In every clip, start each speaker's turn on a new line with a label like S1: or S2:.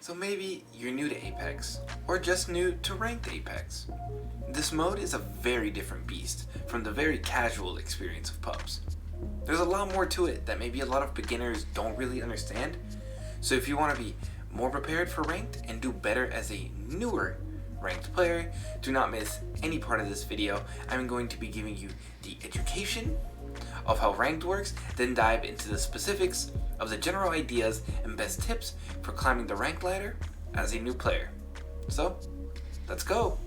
S1: So maybe you're new to Apex, or just new to ranked Apex. This mode is a very different beast from the very casual experience of pubs. There's a lot more to it that maybe a lot of beginners don't really understand, so if you want to be more prepared for ranked and do better as a newer ranked player, do not miss any part of this video. I'm going to be giving you the education of how ranked works, then dive into the specifics of the general ideas and best tips for climbing the rank ladder as a new player. So, let's go!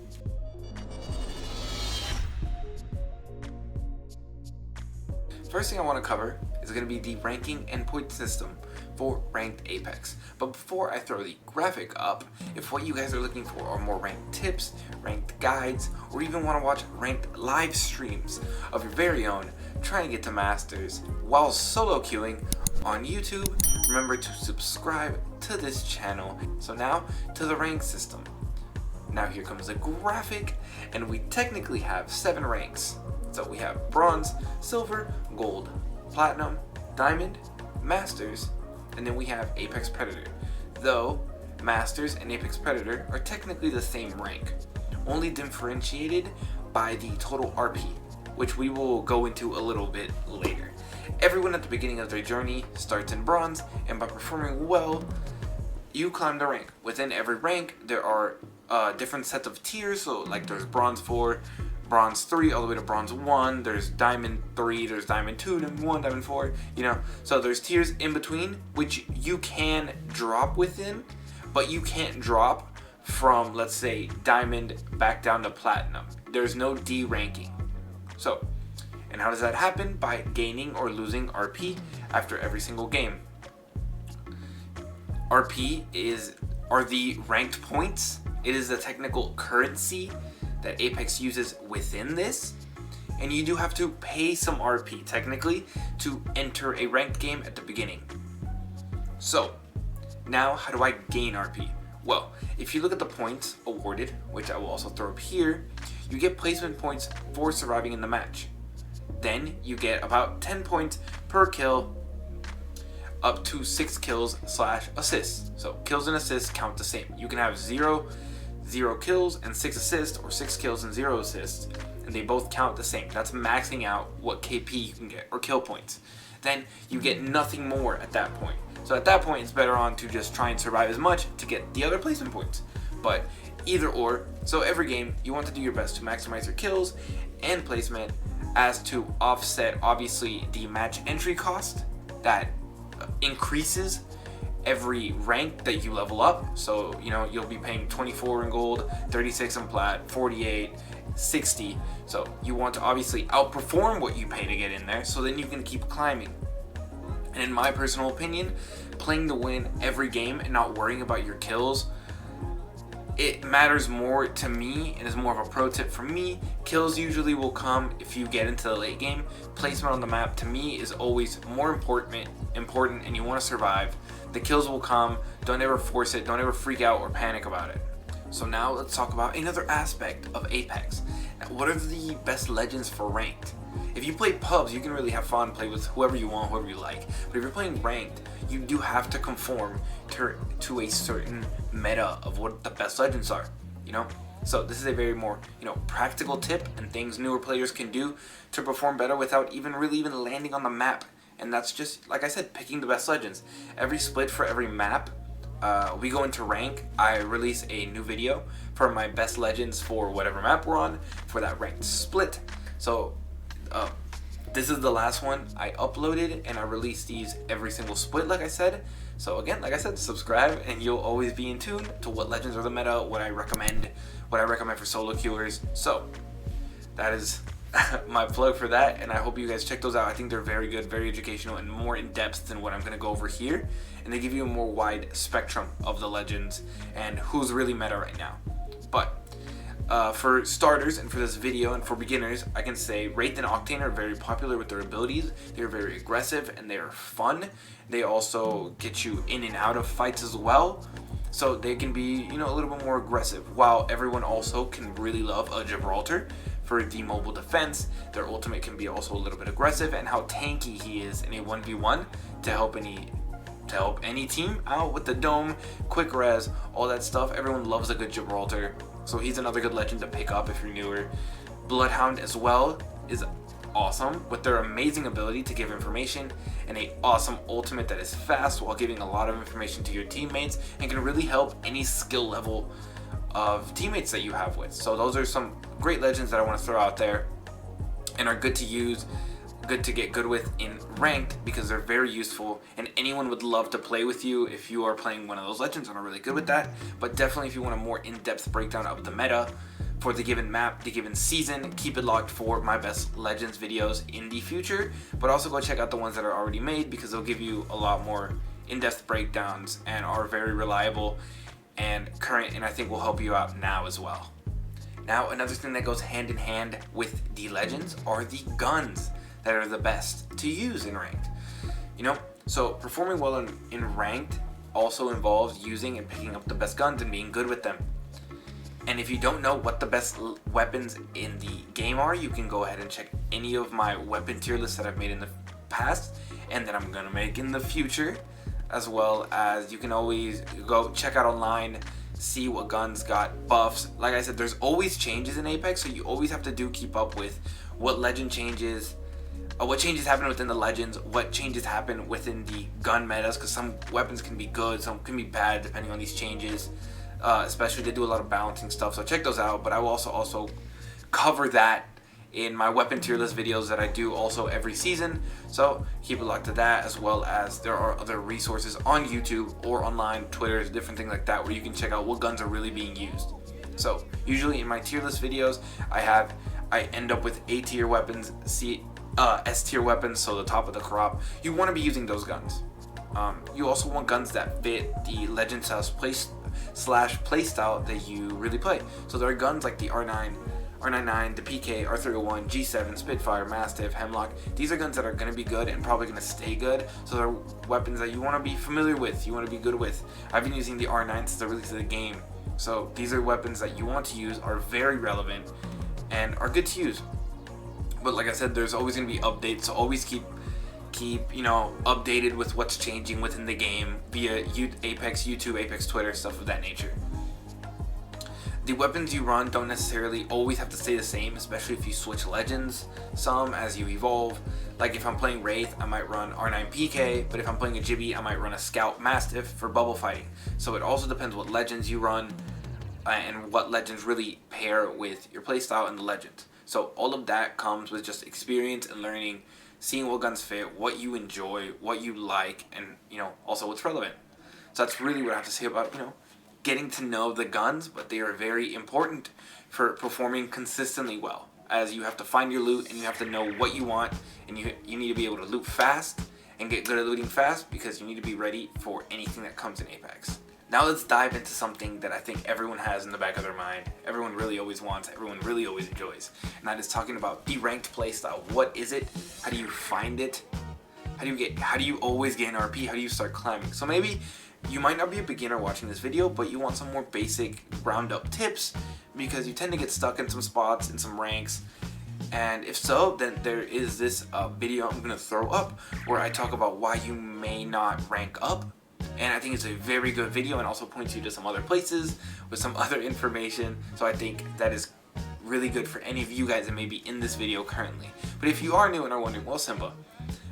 S1: First thing I want to cover is going to be the ranking and point system for ranked Apex. But before I throw the graphic up, if what you guys are looking for are more ranked tips, ranked guides, or even want to watch ranked live streams of your very own trying to get to Masters while solo queuing on YouTube, remember to subscribe to this channel. So now to the rank system. Now here comes the graphic, and we technically have 7 ranks. So we have bronze, silver, gold, platinum, diamond, masters, and then we have Apex Predator. Though Masters and Apex Predator are technically the same rank, only differentiated by the total RP, which we will go into a little bit later. Everyone at the beginning of their journey starts in bronze, and by performing well, you climb the rank. Within every rank, there are different sets of tiers, so like there's bronze 4, bronze 3, all the way to bronze 1, there's diamond 3, there's diamond 2, diamond 1, diamond 4, you know, so there's tiers in between, which you can drop within, but you can't drop from, let's say, diamond back down to platinum. There's no D ranking. So, and how does that happen? By gaining or losing RP after every single game. RP are the ranked points. It is the technical currency that Apex uses within this, and you do have to pay some RP technically to enter a ranked game at the beginning. So now how do I gain RP? Well, if you look at the points awarded, which I will also throw up here, you get placement points for surviving in the match. Then you get about 10 points per kill, up to 6 kills / assists. So kills and assists count the same. You can have 0 kills and 6 assists, or 6 kills and 0 assists, and they both count the same. That's maxing out what KP you can get, or kill points. Then you get nothing more at that point. So at that point, it's better on to just try and survive as much to get the other placement points. But either or, so every game, you want to do your best to maximize your kills and placement as to offset, obviously, the match entry cost that increases every rank that you level up. So, you know, you'll be paying 24 in gold, 36 in plat, 48, 60. So you want to obviously outperform what you pay to get in there, so then you can keep climbing. And in my personal opinion, playing to win every game and not worrying about your kills, it matters more to me and is more of a pro tip for me. Kills usually will come if you get into the late game. Placement on the map to me is always more important, and you want to survive. The kills will come. Don't ever force it. Don't ever freak out or panic about it. So now let's talk about another aspect of Apex. Now, what are the best legends for ranked? If you play pubs, you can really have fun, play with whoever you want, whoever you like. But if you're playing ranked, you do have to conform to a certain meta of what the best legends are, you know? So this is a very more, practical tip and things newer players can do to perform better without even landing on the map. And that's just, like I said, picking the best legends. Every split for every map, we go into rank. I release a new video for my best legends for whatever map we're on for that ranked split. So this is the last one I uploaded, and I release these every single split, like I said. So again, like I said, subscribe and you'll always be in tune to what legends are the meta, what I recommend for solo queuers. So that is my plug for that, and I hope you guys check those out. I think they're very good, very educational, and more in depth than what I'm going to go over here, and they give you a more wide spectrum of the legends and who's really meta right now. But for starters and for this video and for beginners, I can say Wraith and Octane are very popular with their abilities. They're very aggressive and they are fun. They also get you in and out of fights as well, so they can be, a little bit more aggressive, while everyone also can really love a Gibraltar for the mobile defense. Their ultimate can be also a little bit aggressive, and how tanky he is in a 1v1 to help any to help any team out with the dome, quick res, all that stuff. Everyone loves a good Gibraltar, so he's another good legend to pick up if you're newer. Bloodhound as well is awesome with their amazing ability to give information and a awesome ultimate that is fast while giving a lot of information to your teammates and can really help any skill level of teammates that you have with. So those are some great legends that I want to throw out there and are good to use, good to get good with in ranked, because they're very useful and anyone would love to play with you if you are playing one of those legends and are really good with that. But definitely if you want a more in-depth breakdown of the meta for the given map, the given season, keep it locked for my best legends videos in the future. But also go check out the ones that are already made, because they'll give you a lot more in-depth breakdowns and are very reliable and current, and I think will help you out now as well. Now, another thing that goes hand in hand with the legends are the guns that are the best to use in ranked. You know, so performing well in ranked also involves using and picking up the best guns and being good with them. And if you don't know what the best weapons in the game are, you can go ahead and check any of my weapon tier lists that I've made in the past and that I'm gonna make in the future, as well as you can always go check out online, see what guns got buffs. Like I said, there's always changes in Apex, so you always have to keep up with what legend changes, what changes happen within the legends, what changes happen within the gun metas, because some weapons can be good, some can be bad depending on these changes. Especially they do a lot of balancing stuff, so check those out. But I will also cover that in my weapon tier list videos that I do also every season, so keep it locked to that, as well as there are other resources on YouTube or online, Twitter, different things like that, where you can check out what guns are really being used. So usually in my tier list videos I end up with A tier weapons, S tier weapons, so the top of the crop. You want to be using those guns. You also want guns that fit the legend playstyle that you really play. So there are guns like the R9, R99, the PK, R301, G7, Spitfire, Mastiff, Hemlock. These are guns that are going to be good and probably going to stay good. So they're weapons that you want to be familiar with, you want to be good with. I've been using the R9 since the release of the game. So these are weapons that you want to use, are very relevant, and are good to use. But like I said, there's always going to be updates, so always keep updated with what's changing within the game via Apex YouTube, Apex Twitter, stuff of that nature. The weapons you run don't necessarily always have to stay the same, especially if you switch legends some as you evolve. Like if I'm playing Wraith, I might run R9 PK, but if I'm playing a Jibby, I might run a Scout Mastiff for bubble fighting. So it also depends what legends you run and what legends really pair with your playstyle and the legends. So all of that comes with just experience and learning, seeing what guns fit, what you enjoy, what you like, and also what's relevant. So that's really what I have to say about getting to know the guns, but they are very important for performing consistently well, as you have to find your loot and you have to know what you want, and you need to be able to loot fast and get good at looting fast, because you need to be ready for anything that comes in Apex. Now let's dive into something that I think everyone has in the back of their mind, everyone really always wants, everyone really always enjoys, and that is talking about the ranked playstyle. What is it? How do you find it? How do you always get an RP? How do you start climbing? So maybe you might not be a beginner watching this video, but you want some more basic round up tips, because you tend to get stuck in some spots, in some ranks. And if so, then there is this video I'm going to throw up where I talk about why you may not rank up. And I think it's a very good video, and also points you to some other places with some other information. So I think that is really good for any of you guys that may be in this video currently. But if you are new and are wondering, well, Simba,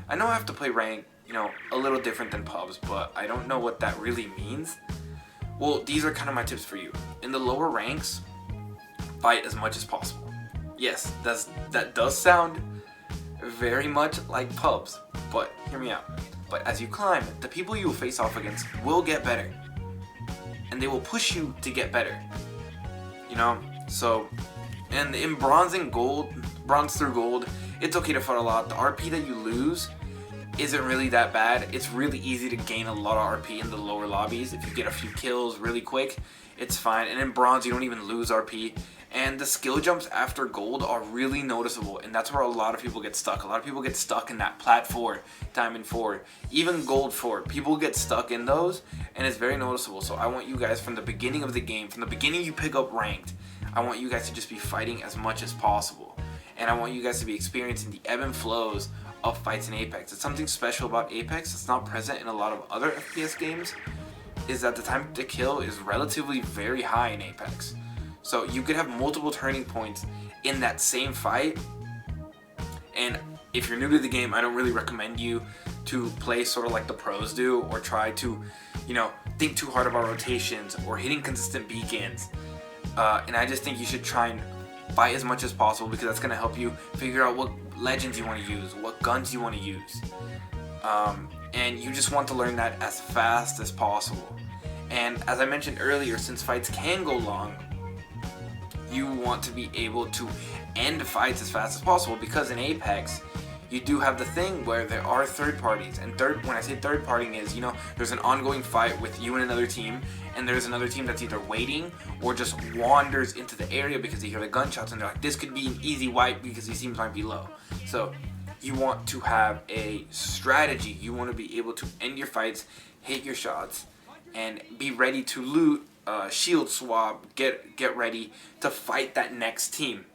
S1: I know I have to play rank, a little different than pubs, but I don't know what that really means. Well, these are kind of my tips for you. In the lower ranks, fight as much as possible. Yes, that does sound very much like pubs, but hear me out. But as you climb, the people you will face off against will get better, and they will push you to get better. So, and in bronze and gold, bronze through gold, it's okay to fight a lot. The RP that you lose isn't really that bad. It's really easy to gain a lot of RP in the lower lobbies. If you get a few kills really quick, it's fine. And in bronze, you don't even lose RP. And the skill jumps after gold are really noticeable, and that's where a lot of people get stuck. A lot of people get stuck in that plat 4, diamond 4, even gold 4. People get stuck in those, and it's very noticeable. So I want you guys, from the beginning of the game, from the beginning you pick up ranked, I want you guys to just be fighting as much as possible. And I want you guys to be experiencing the ebb and flows of fights in Apex. It's something special about Apex that's not present in a lot of other FPS games, is that the time to kill is relatively very high in Apex. So you could have multiple turning points in that same fight, and if you're new to the game, I don't really recommend you to play sort of like the pros do, or try to, you know, think too hard about rotations or hitting consistent beacons. And I just think you should try and fight as much as possible, because that's going to help you figure out what legends you want to use, what guns you want to use. And you just want to learn that as fast as possible. And as I mentioned earlier, since fights can go long, you want to be able to end fights as fast as possible, because in Apex you do have the thing where there are third parties, and when I say third partying is, you know, there's an ongoing fight with you and another team, and there's another team that's either waiting or just wanders into the area because they hear the gunshots and they're like, this could be an easy wipe because these teams might be low. So you want to have a strategy. You want to be able to end your fights, hit your shots, and be ready to loot, shield swap, get ready to fight that next team.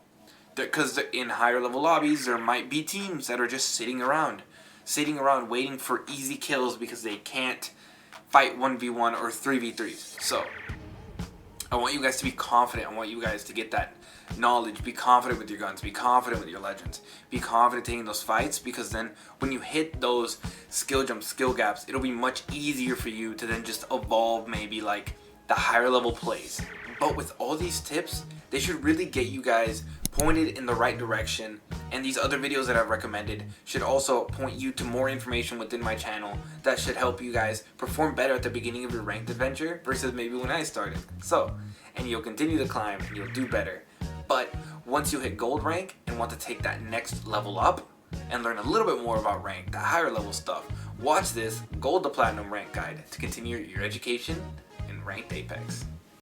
S1: Because in higher level lobbies, there might be teams that are just sitting around waiting for easy kills because they can't fight 1v1 or 3v3s. So I want you guys to be confident. I want you guys to get that knowledge. Be confident with your guns. Be confident with your legends. Be confident taking those fights, because then when you hit those skill jumps, skill gaps, it'll be much easier for you to then just evolve maybe like the higher level plays. But with all these tips, they should really get you guys pointed in the right direction, and these other videos that I've recommended should also point you to more information within my channel that should help you guys perform better at the beginning of your ranked adventure versus maybe when I started. So, and you'll continue to climb and you'll do better. But once you hit gold rank and want to take that next level up and learn a little bit more about rank, the higher level stuff, watch this gold to platinum rank guide to continue your education in ranked Apex.